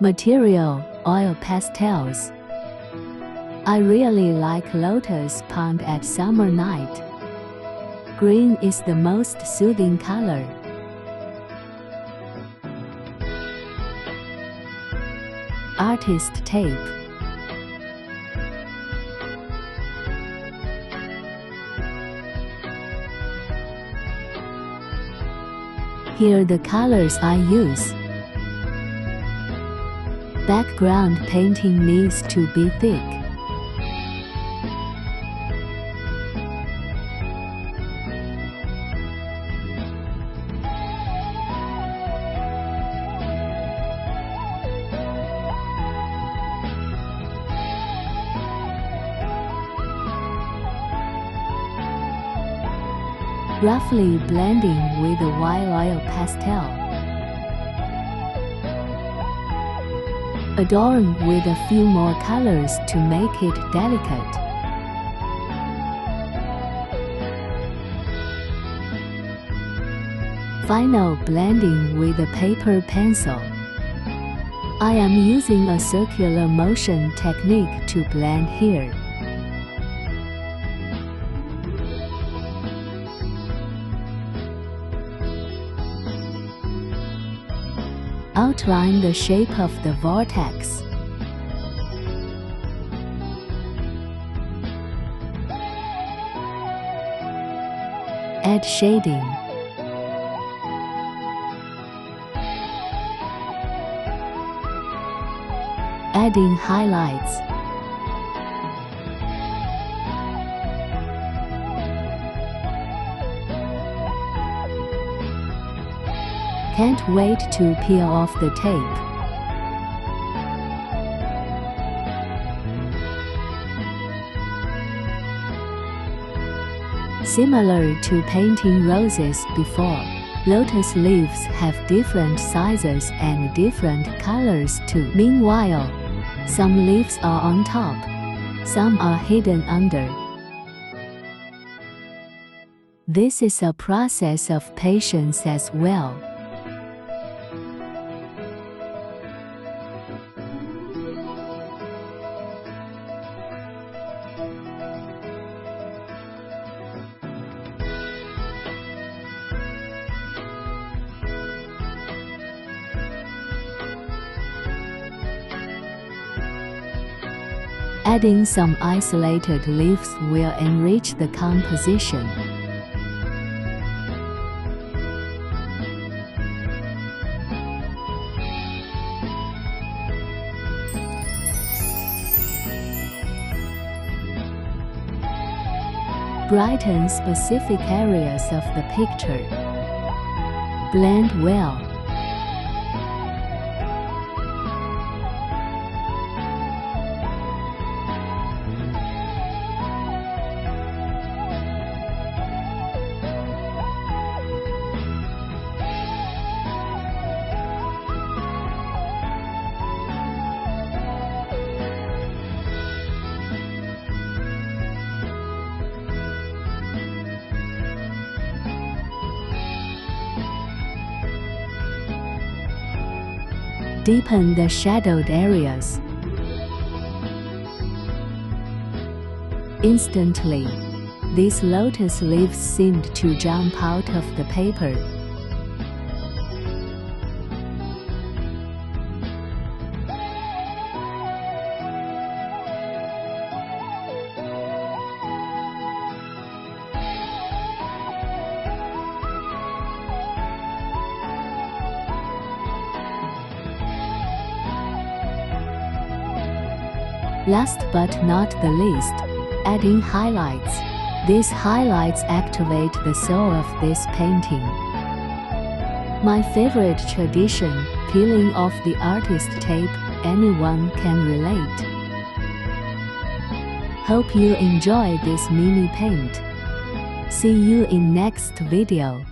Material: oil pastels. I really like Lotus Pond at summer night. Green is the most soothing color. Artist tape. Here are the colors I use. Background painting needs to be thick. Roughly blending with a white oil pastel. Adorn with a few more colors to make it delicate. Final blending with a paper pencil. I am using a circular motion technique to blend here. Outline the shape of the vortex. Add shading. Adding highlights. Can't wait to peel off the tape. Similar to painting roses before, lotus leaves have different sizes and different colors too. Meanwhile, some leaves are on top, some are hidden under. This is a process of patience as well. Adding some isolated leaves will enrich the composition. Brighten specific areas of the picture. Blend well. Deepen the shadowed areas. Instantly, these lotus leaves seemed to jump out of the paper. Last but not the least, adding highlights. These highlights activate the soul of this painting. My favorite tradition, peeling off the artist tape, anyone can relate. Hope you enjoy this mini paint. See you in next video.